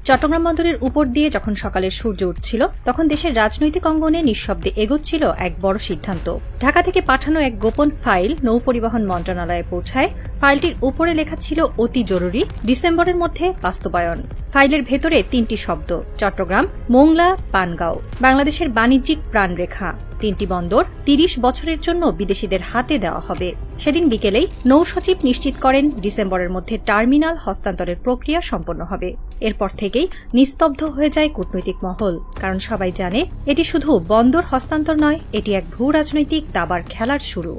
চট্টগ্রাম বন্দরের উপর দিয়ে যখন সকালের সূর্য উঠছিল তখন দেশের রাজনৈতিক অঙ্গনে নিঃশব্দে এগোচ্ছিল এক বড় সিদ্ধান্ত। ঢাকা থেকে পাঠানো এক গোপন ফাইল নৌপরিবহন মন্ত্রণালয়ে পৌঁছায়। ফাইলটির উপরে লেখা ছিল অতি জরুরি, ডিসেম্বরের মধ্যে বাস্তবায়ন। ফাইলের ভেতরে ৩টি শব্দ, চট্টগ্রাম, মোংলা, পানগাঁও, বাংলাদেশের বাণিজ্যিক প্রাণরেখা। ৩টি বন্দর ৩০ বছরের জন্য বিদেশিদের হাতে দেওয়া হবে। সেদিন বিকেলেই নৌসচিব নিশ্চিত করেন ডিসেম্বরের মধ্যে টার্মিনাল হস্তান্তরের প্রক্রিয়া সম্পন্ন হবে। এরপর থেকেই নিস্তব্ধ হয়ে যায় কূটনৈতিক মহল, কারণ সবাই জানে এটি শুধু বন্দর হস্তান্তর নয়, এটি এক ভূ রাজনৈতিক দাবার খেলার শুরু।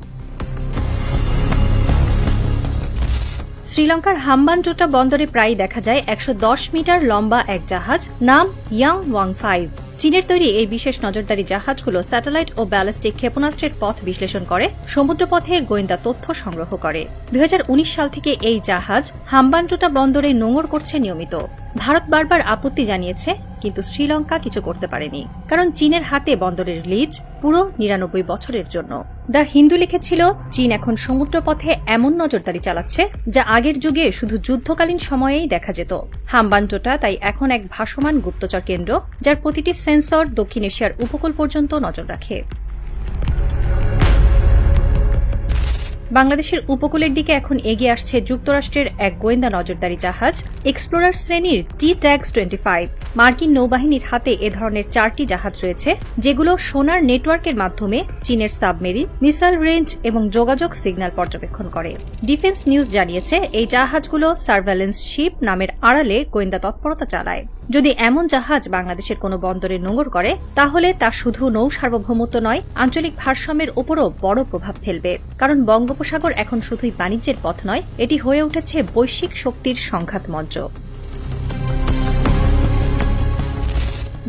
শ্রীলঙ্কার হাম্বানটোটা বন্দরে প্রায় দেখা যায় ১১০ মিটার লম্বা এক জাহাজ, নাম ইয়াং ওয়াং ৫। চীনের তৈরি এই বিশেষ নজরদারি জাহাজগুলো স্যাটেলাইট ও ব্যালিস্টিক ক্ষেপণাস্ত্রের পথ বিশ্লেষণ করে, সমুদ্রপথে গোয়েন্দা তথ্য সংগ্রহ করে। ২০১৯ সাল থেকে এই জাহাজ হাম্বানটোটা বন্দরে নোঙর করছে নিয়মিত। ভারত বারবার আপত্তি জানিয়েছে, কিন্তু শ্রীলঙ্কা কিছু করতে পারেনি, কারণ চীনের হাতে বন্দরের লিজ পুরো ৯৯ বছরের জন্য। দ্য হিন্দু লিখেছিল, চীন এখন সমুদ্রপথে এমন নজরদারি চালাচ্ছে যা আগের যুগে শুধু যুদ্ধকালীন সময়েই দেখা যেত। হাম্বানটোটা তাই এখন এক ভাসমান গুপ্তচর কেন্দ্র, যার প্রতিটি সেন্সর দক্ষিণ এশিয়ার উপকূল পর্যন্ত নজর রাখে। বাংলাদেশের উপকূলের দিকে এখন এগিয়ে আসছে যুক্তরাষ্ট্রের এক গোয়েন্দা নজরদারি জাহাজ, এক্সপ্লোরার শ্রেণীর T-25। মার্কিন নৌবাহিনীর হাতে এ ধরনের 4টি জাহাজ রয়েছে, যেগুলো সোনার নেটওয়ার্কের মাধ্যমে চীনের সাবমেরিন, মিসাইল রেঞ্জ এবং যোগাযোগ সিগন্যাল পর্যবেক্ষণ করে। ডিফেন্স নিউজ জানিয়েছে, এই জাহাজগুলো সার্ভেলেন্স শিপ নামের আড়ালে গোয়েন্দা তৎপরতা চালায়। যদি এমন জাহাজ বাংলাদেশের কোনো বন্দরে নোঙর করে, তাহলে তা শুধু নৌ সার্বভৌমত্ব নয়, আঞ্চলিক ভারসাম্যের উপরও বড় প্রভাব ফেলবে। কারণ বঙ্গোপসাগর এখন শুধুই বাণিজ্যের পথ নয়, এটি হয়ে উঠেছে বৈশ্বিক শক্তির সংঘাত মঞ্চ।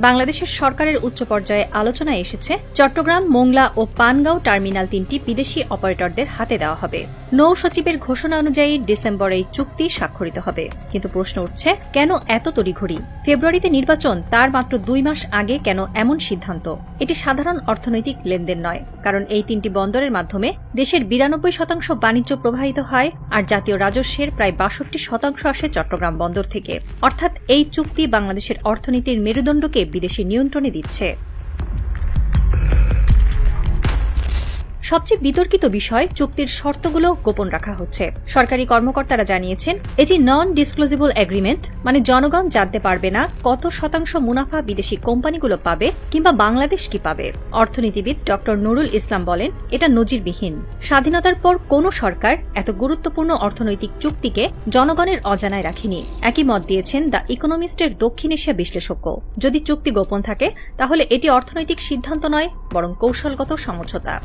বাংলাদেশের সরকারের উচ্চ পর্যায়ে আলোচনায় এসেছে, চট্টগ্রাম, মোংলা ও পানগাঁও টার্মিনাল 3টি বিদেশি অপারেটরদের হাতে দেওয়া হবে। নৌ সচিবের ঘোষণা অনুযায়ী ডিসেম্বরে এই চুক্তি স্বাক্ষরিত হবে। কিন্তু প্রশ্ন উঠছে, কেন এত তড়িঘড়ি? ফেব্রুয়ারিতে নির্বাচন, তার মাত্র 2 মাস আগে কেন এমন সিদ্ধান্ত? এটি সাধারণ অর্থনৈতিক লেনদেন নয়, কারণ এই 3টি বন্দরের মাধ্যমে দেশের 92% বাণিজ্য প্রবাহিত হয়, আর জাতীয় রাজস্বের প্রায় 62% আসে চট্টগ্রাম বন্দর থেকে। অর্থাৎ এই চুক্তি বাংলাদেশের অর্থনীতির মেরুদণ্ডকে বিদেশি নিয়ন্ত্রণে দিচ্ছে। সবচেয়ে বিতর্কিত বিষয়, চুক্তির শর্তগুলো গোপন রাখা হচ্ছে। সরকারি কর্মকর্তারা জানিয়েছেন, এটি নন ডিসক্লোজেবল এগ্রিমেন্ট, মানে জনগণ জানতে পারবে না কত শতাংশ মুনাফা বিদেশি কোম্পানিগুলো পাবে কিংবা বাংলাদেশ কি পাবে। অর্থনীতিবিদ ড নুরুল ইসলাম বলেন, এটা নজিরবিহীন। স্বাধীনতার পর কোনো সরকার এত গুরুত্বপূর্ণ অর্থনৈতিক চুক্তিকে জনগণের অজানায় রাখেনি। একই মত দিয়েছেন দ্য ইকোনমিস্টের দক্ষিণ এশিয়া বিশ্লেষজ্ঞ। যদি চুক্তি গোপন থাকে, তাহলে এটি অর্থনৈতিক সিদ্ধান্ত নয়, বরং কৌশলগত সমঝোতা।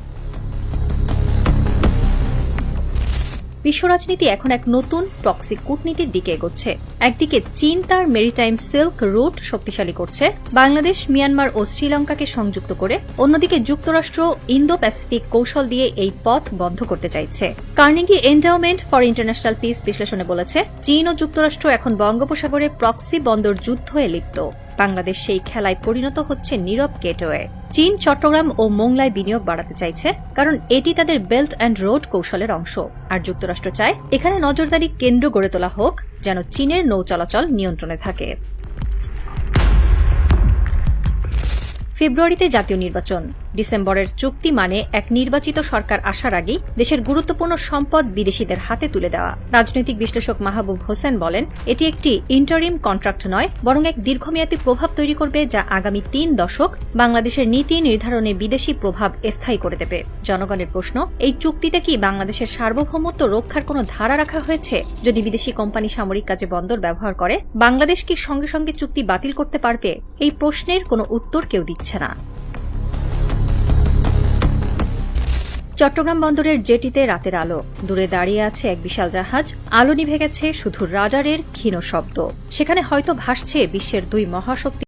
বিশ্ব রাজনীতি এখন এক নতুন টক্সিক কূটনীতির দিকে এগোচ্ছে। একদিকে চীন তার মেরিটাইম সিল্ক রুট শক্তিশালী করছে, বাংলাদেশ, মিয়ানমার ও শ্রীলঙ্কাকে সংযুক্ত করে। অন্যদিকে যুক্তরাষ্ট্র ইন্দো প্যাসিফিক কৌশল দিয়ে এই পথ বন্ধ করতে চাইছে। Carnegie endowment for international piece বিশ্লেষণে বলেছে, চীন ও যুক্তরাষ্ট্র এখন বঙ্গোপসাগরে প্রক্সি বন্দর যুদ্ধে লিপ্ত। বাংলাদেশ সেই খেলায় পরিণত হচ্ছে নীরব গেটওয়ে। চীন চট্টগ্রাম ও মোংলায় বিনিয়োগ বাড়াতে চাইছে, কারণ এটি তাদের বেল্ট অ্যান্ড রোড কৌশলের অংশ। আর যুক্তরাষ্ট্র চায় এখানে নজরদারি কেন্দ্র গড়ে তোলা হোক, যেন চীনের নৌ চলাচল নিয়ন্ত্রণে থাকে। ফেব্রুয়ারিতে জাতীয় নির্বাচন। ডিসেম্বরের চুক্তি মানে এক নির্বাচিত সরকার আসার আগেই দেশের গুরুত্বপূর্ণ সম্পদ বিদেশিদের হাতে তুলে দেওয়া। রাজনৈতিক বিশ্লেষক মাহবুব হোসেন বলেন, এটি একটি ইন্টারিম কন্ট্রাক্ট নয়, বরং এক দীর্ঘমেয়াদী প্রভাব তৈরি করবে, যা আগামী 3 দশক বাংলাদেশের নীতি নির্ধারণে বিদেশি প্রভাব স্থায়ী করে দেবে। জনগণের প্রশ্ন, এই চুক্তিতে কি বাংলাদেশের সার্বভৌমত্ব রক্ষার কোনো ধারা রাখা হয়েছে? যদি বিদেশি কোম্পানি সামরিক কাজে বন্দর ব্যবহার করে, বাংলাদেশ কি সঙ্গে সঙ্গে চুক্তি বাতিল করতে পারবে? এই প্রশ্নের কোনো উত্তর কেউ দিচ্ছে না। চট্টগ্রাম বন্দরের জেটিতে রাতের আলো। দূরে দাঁড়িয়ে আছে এক বিশাল জাহাজ। আলো নিভে গেছে শুধু রাডারের ক্ষীণ শব্দ। সেখানে হয়তো ভাসছে বিশ্বের 2 মহাশক্তি